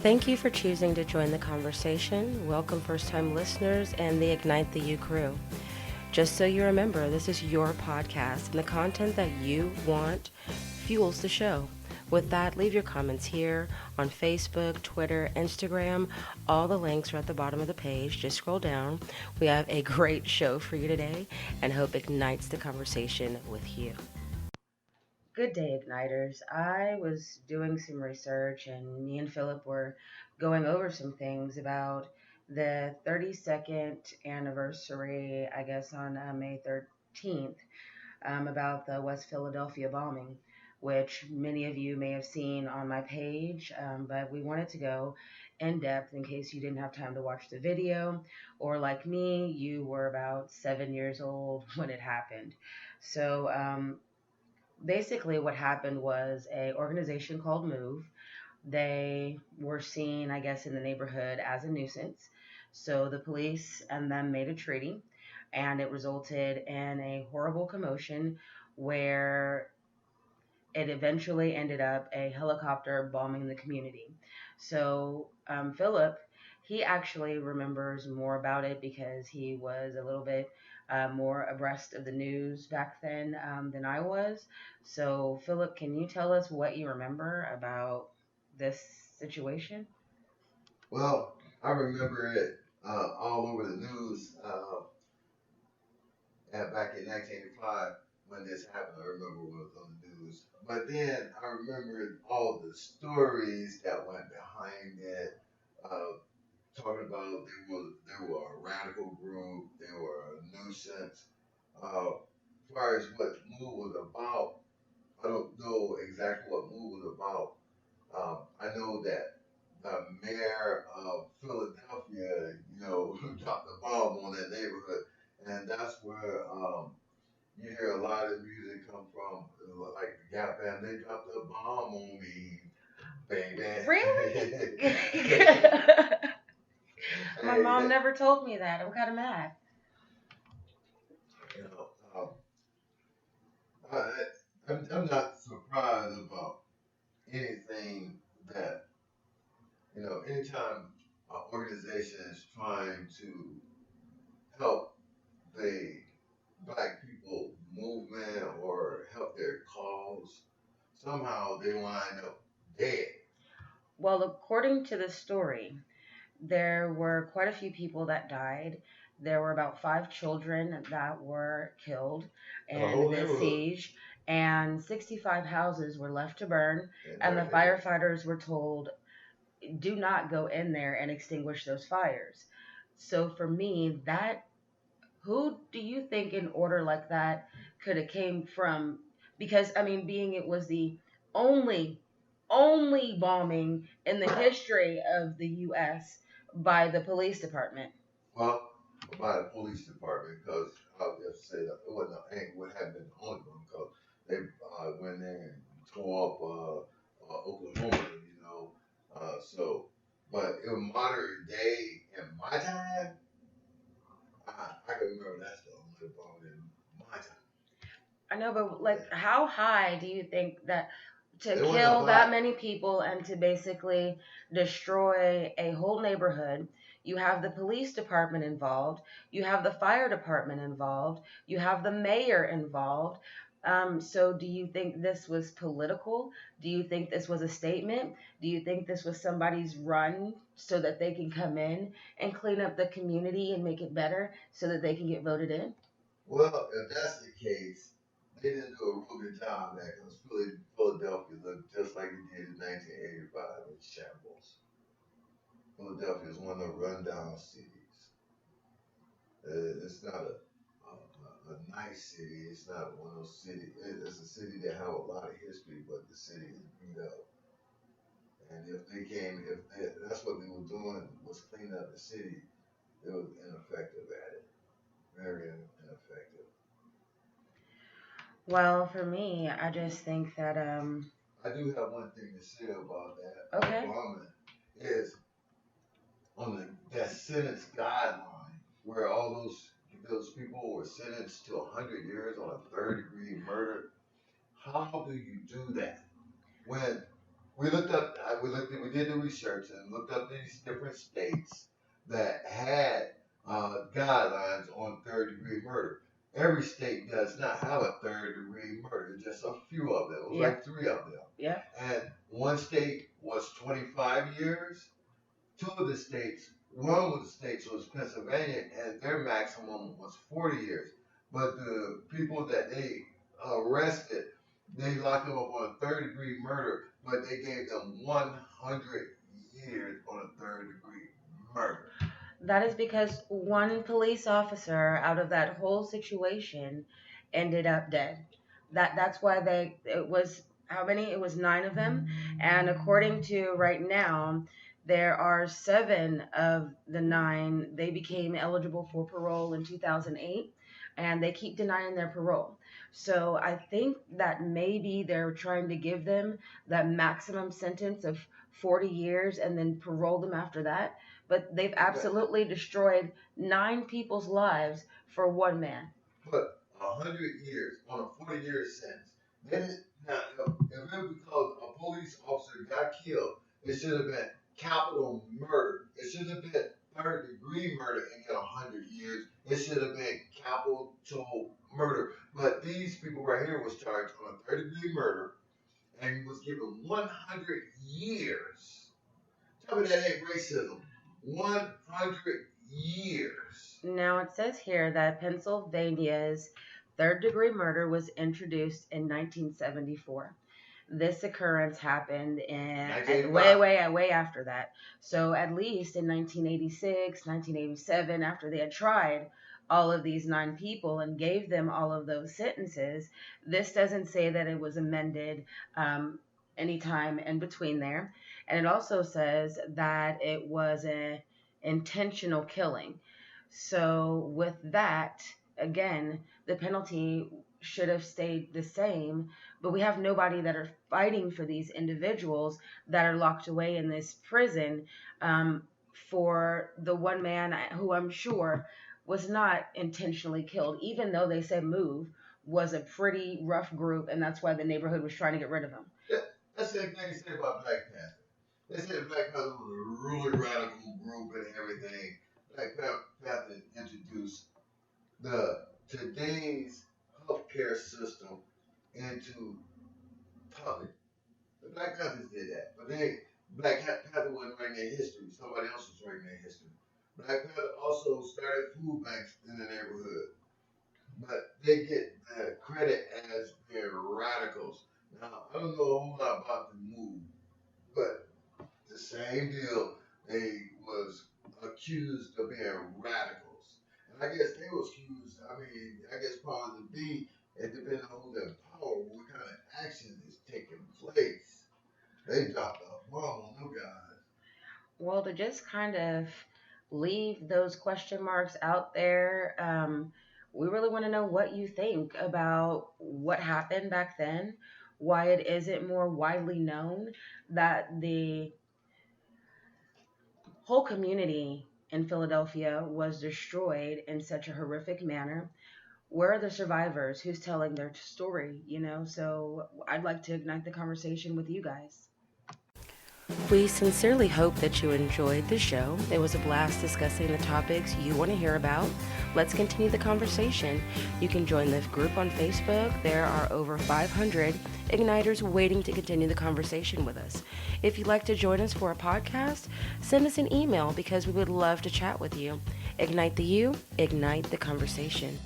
Thank you for choosing to join the conversation. Welcome, first time listeners and the Ignite the U crew. Just so you remember, this is your podcast, and the content that you want fuels the show. With that, leave your comments here on Facebook, Twitter, Instagram. All the links are at the bottom of the page. Just scroll down. We have a great show for you today and hope ignites the conversation with you. Good day, Igniters. I was doing some research, and me and Philip were going over some things about the 32nd anniversary, I guess, on May 13th, about the West Philadelphia bombing, which many of you may have seen on my page, but we wanted to go in depth in case you didn't have time to watch the video, or like me, you were about 7 years old when it happened. So, basically what happened was a organization called Move. They were seen, I guess, in the neighborhood as a nuisance. So the police and them made a treaty, and it resulted in a horrible commotion where it eventually ended up a helicopter bombing the community. So Philip, he actually remembers more about it because he was a little bit more abreast of the news back then than I was. So Philip, can you tell us what you remember about this situation? Well, I remember it all over the news back in 1985 when this happened. I remember it was on the news. But then I remembered all the stories that went behind it, talking about they were a radical group, they were a nuisance. As far as what Move was about, I don't know exactly what Move was about. I know that the mayor of Philadelphia, dropped the bomb on that neighborhood, and that's where you hear a lot of music come from, like the Gap Band. They dropped the bomb on me, Really? baby. My Hey, mom never told me that. I'm kind of mad. you know, I, I'm not surprised about anything that anytime an organization is trying to help the black people movement or help their cause, somehow they wind up dead. Well, according to the story, there were quite a few people that died. There were about 5 children that were killed The in whole this neighborhood siege, and 65 houses were left to burn. the And entire the neighborhood. firefighters were told, do not go in there and extinguish those fires. So for me, that who do you think in order like that could have came from? Because I mean, being it was the only only bombing in the history of the U.S. by the police department. Well, by the police department, because I'll just say that it wasn't, ain't what had been the only one, because they went there and tore up Oklahoma, so, but in modern day, in my time, I can remember that's the only bomb in my time. I know, but like, how high do you think that to It wasn't kill that hot. many people and to basically destroy a whole neighborhood? You have the police department involved, you have the fire department involved, you have the mayor involved. So, do you think this was political? Do you think this was a statement? Do you think this was somebody's run so that they can come in and clean up the community and make it better so that they can get voted in? Well, if that's the case, they didn't do a real good job of that because Philadelphia looked just like it did in 1985 in shambles. Philadelphia is one of the rundown cities. It's not a nice city. It's not one of those cities. It's a city that have a lot of history, but the city is beat up. And that's what they were doing was cleaning up the city. They was ineffective at it. Very ineffective. Well, for me, I just think that I do have one thing to say about that okay. bombing is on that sentence guideline where all those people were sentenced to 100 years on a third degree murder. How do you do that when We did the research and looked up these different states that had guidelines on third degree murder. Every state does not have a third degree murder, just a few of them. It was like three of them. Yeah. And one state was 25 years. Two of the states, one of the states was Pennsylvania, and their maximum was 40 years. But the people that they arrested, they locked them up on a third degree murder, but they gave them 100 years on a third degree murder. That is because one police officer out of that whole situation ended up dead. That's why it was how many? It was 9 of them. And according to right now, there are 7 of the 9. They became eligible for parole in 2008, and they keep denying their parole. So I think that maybe they're trying to give them that maximum sentence of 40 years and then parole them after that. But they've absolutely destroyed 9 people's lives for one man. But 100 years on a 40-year sentence. Then now, if it because a police officer got killed, it should have been capital murder. It should have been third degree murder and get 100 years. It should have been capital murder. But these people right here was charged on a third degree murder and he was given 100 years. Tell me that ain't racism. 100 years. Now it says here that Pennsylvania's third degree murder was introduced in 1974. This occurrence happened in way after that. So at least in 1986, 1987, after they had tried all of these 9 people and gave them all of those sentences, this doesn't say that it was amended anytime in between there. And it also says that it was an intentional killing. So with that, again, the penalty should have stayed the same, but we have nobody that are fighting for these individuals that are locked away in this prison for the one man who I'm sure was not intentionally killed, even though they said Move was a pretty rough group, and that's why the neighborhood was trying to get rid of him. That's the same thing they say about Black Panther. They said Black Panther was a really radical group and everything. Black Panther introduced today's healthcare system into public. The Black Panthers did that, but Black Panther wasn't writing their history. Somebody else was writing their history. Black Panther also started food banks in the neighborhood, but they get the credit as being radicals. Now, I don't know a whole lot about the move, but the same deal. They was accused of being radicals. And I guess they was accused, I guess part of the B, it depends on who's in power, what kind of action is taking place. They dropped a bomb on them guys. Well, to just kind of leave those question marks out there, we really want to know what you think about what happened back then, why it isn't more widely known that the whole community in Philadelphia was destroyed in such a horrific manner. Where are the survivors? Who's telling their story? So I'd like to ignite the conversation with you guys. We sincerely hope that you enjoyed the show. It was a blast discussing the topics you want to hear about. Let's continue the conversation. You can join the group on Facebook. There are over 500 Igniters waiting to continue the conversation with us. If you'd like to join us for a podcast, send us an email because we would love to chat with you. Ignite the You, ignite the conversation.